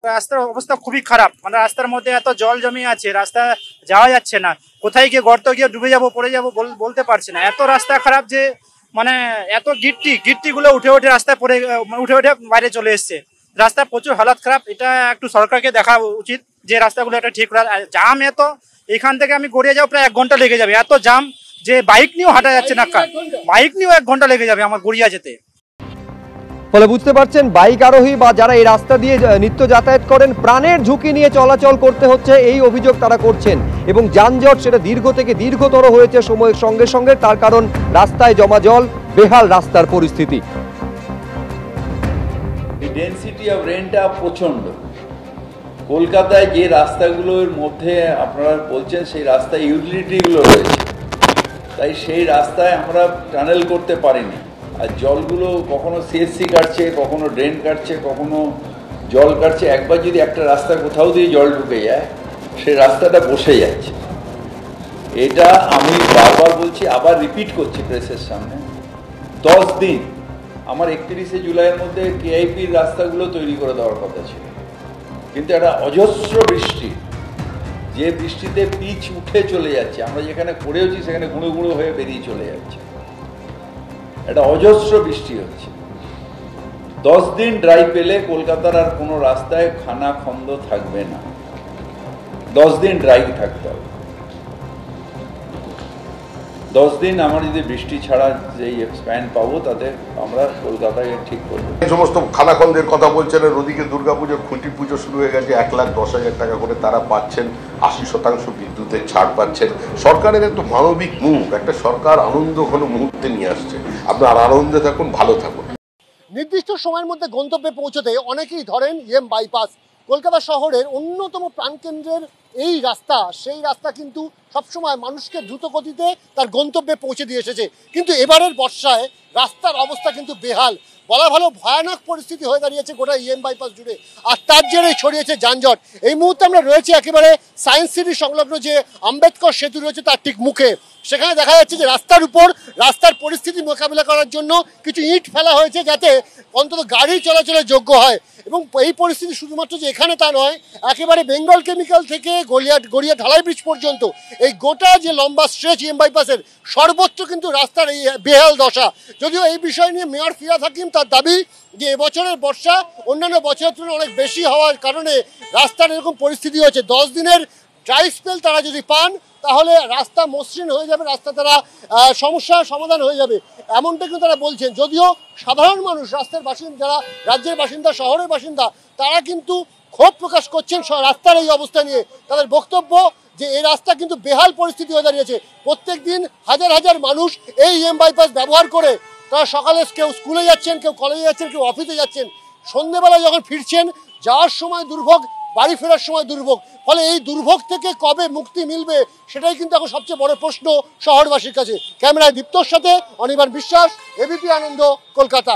রাস্তার অবস্থা খুবই খারাপ, মানে রাস্তার মধ্যে এত জল জমে আছে, রাস্তা যাওয়া যাচ্ছে না, কোথায় গিয়ে গর্ত গিয়ে ডুবে যাবো পড়ে যাবো বলতে পারছি না। এত রাস্তা খারাপ যে মানে এত গিট্টি গুলো উঠে উঠে রাস্তায় পড়ে উঠে উঠে বাইরে চলে এসছে। রাস্তার প্রচুর হালাত খারাপ, এটা একটু সরকারকে দেখা উচিত যে রাস্তাগুলো একটা ঠিক করা। জাম এত, এখান থেকে আমি গড়িয়ে যাবো প্রায় 1 ঘন্টা লেগে যাবে, এত জাম যে বাইক নিয়েও হাঁটা যাচ্ছে না, বাইক নিয়েও 1 ঘন্টা লেগে যাবে আমার গড়িয়া যেতে। ফলে বুঝতে পারছেন বাইক আরোহী বা যারা এই রাস্তা দিয়ে নিত্য যাতায়াত করেন প্রাণের ঝুঁকি নিয়ে চলাচল করতে হচ্ছে, এই অভিযোগ তারা করছেন। এবং যানজট সেটা দীর্ঘ থেকে দীর্ঘতর হয়েছে সময়ের সঙ্গে সঙ্গে, তার কারণ রাস্তায় জমা জল, বেহাল রাস্তার পরিস্থিতি। ডেনসিটি অফ রেনটা প্রচণ্ড। কলকাতায় যে রাস্তাগুলোর মধ্যে আপনারা বলছেন সেই রাস্তায় ইউটিলিটিগুলো রয়েছে, তাই সেই রাস্তায় আমরা টানেল করতে পারিনি। আর জলগুলো কখনো সিএসসি কাটছে, কখনো ড্রেন কাটছে, কখনো জল কাটছে। একবার যদি একটা রাস্তা কোথাও দিয়ে জল ঢুকে যায়, সেই রাস্তাটা বসে যাচ্ছে। এটা আমি বারবার বলছি, আবার রিপিট করছি প্রেসের সামনে। 10 দিন আমার 31শে জুলাইয়ের মধ্যে কেআইপির রাস্তাগুলো তৈরি করে দেওয়ার কথা ছিল, কিন্তু একটা অজস্র বৃষ্টি, যে বৃষ্টিতে পিচ উঠে চলে যাচ্ছে, আমরা যেখানে করেওছি সেখানে গুঁড়ো গুঁড়ো হয়ে বেরিয়ে চলে যাচ্ছে। একটা অজস্র বৃষ্টি হচ্ছে। 10 দিন ড্রাই পেলে কলকাতার আর কোনো রাস্তায় খানা খন্দ থাকবে না। 10 দিন ড্রাই থাকতে হবে। 10 দিন আমার যদি বৃষ্টি ছাড়া যেই স্প্যান পাবো, তাতে আমরা কলকাতায় ঠিক করবো। এই সমস্ত খানাখন্দের কথা বলছেন, ওদিকে দুর্গাপুজোর খুঁটি পুজো শুরু হয়ে গেছে, 1,10,000 টাকা করে তারা পাচ্ছেন, 80% বিদ্যুতের ছাড় পাচ্ছেন। সরকারের একটা মানবিক মুখ, একটা সরকার আনন্দ ঘন মুহূর্তে নিয়ে আসছে। আপনার আনন্দে থাকুন, ভালো থাকুন। নির্দিষ্ট সময়ের মধ্যে গন্তব্যে পৌঁছতে অনেকেই ধরেন ইএম বাইপাস। কলকাতা শহরের অন্যতম প্রাণকেন্দ্রের এই রাস্তা, সেই রাস্তা কিন্তু সবসময় মানুষকে দ্রুত গতিতে তার গন্তব্যে পৌঁছে দিয়ে এসেছে। কিন্তু এবারের বর্ষায় রাস্তার অবস্থা কিন্তু বেহাল, বলা ভালো ভয়ানক পরিস্থিতি হয়ে দাঁড়িয়েছে গোটা ইএম বাইপাস জুড়ে। আর তার জেরেই ছড়িয়েছে যানজট। এই মুহূর্তে আমরা রয়েছে একেবারে সায়েন্স সিটি সংলগ্ন যে আম্বেদকর সেতু রয়েছে তার ঠিক মুখে। সেখানে দেখা যাচ্ছে যে রাস্তার উপর রাস্তার পরিস্থিতি মোকাবিলা করার জন্য কিছু ইট ফেলা হয়েছে, যাতে অন্তত গাড়ি চলাচলের যোগ্য হয়। এবং এই পরিস্থিতি শুধুমাত্র যে এখানে তা নয়, একেবারে বেঙ্গল কেমিক্যাল থেকে গড়িয়া ঢালাই ব্রিজ পর্যন্ত এই গোটা যে লম্বা স্ট্রেচ ইএম বাইপাসের সর্বোচ্চ কিন্তু রাস্তার এই বেহাল দশা। যদিও এই বিষয় নিয়ে মেয়র ফিরহাদ হাকিম তার দাবি যে এবছরের বর্ষা অন্যান্য বছরের তুলনায় অনেক বেশি হওয়ার কারণে রাস্তার এরকম পরিস্থিতি হয়েছে। 10 দিনের ড্রাই স্পেল তারা যদি পান, তাহলে রাস্তা মসৃণ হয়ে যাবে, রাস্তা তারা সমস্যার সমাধান হয়ে যাবে, এমনটা কিন্তু তারা বলছেন। যদিও সাধারণ মানুষ, রাস্তার বাসিন্দা, যারা রাজ্যের বাসিন্দা, শহরের বাসিন্দা, তারা কিন্তু ক্ষোভ প্রকাশ করছেন রাস্তার এই অবস্থা নিয়ে। তাদের বক্তব্য যে এই রাস্তা কিন্তু বেহাল পরিস্থিতি হয়ে দাঁড়িয়েছে। প্রত্যেক দিন হাজার হাজার মানুষ এই ইএম বাইপাস ব্যবহার করে তারা সকালে কেউ স্কুলে যাচ্ছেন, কেউ কলেজে যাচ্ছেন, কেউ অফিসে যাচ্ছেন, সন্ধ্যেবেলা যখন ফিরছেন, যাওয়ার সময় দুর্ভোগ, বাড়ি ফেরার সময় দুর্ভোগ। ফলে এই দুর্ভোগ থেকে কবে মুক্তি মিলবে, সেটাই কিন্তু এখন সবচেয়ে বড় প্রশ্ন শহরবাসীর কাছে। ক্যামেরায় দীপ্তর সাথে অনির্বাণ বিশ্বাস, এবিপি আনন্দ, কলকাতা।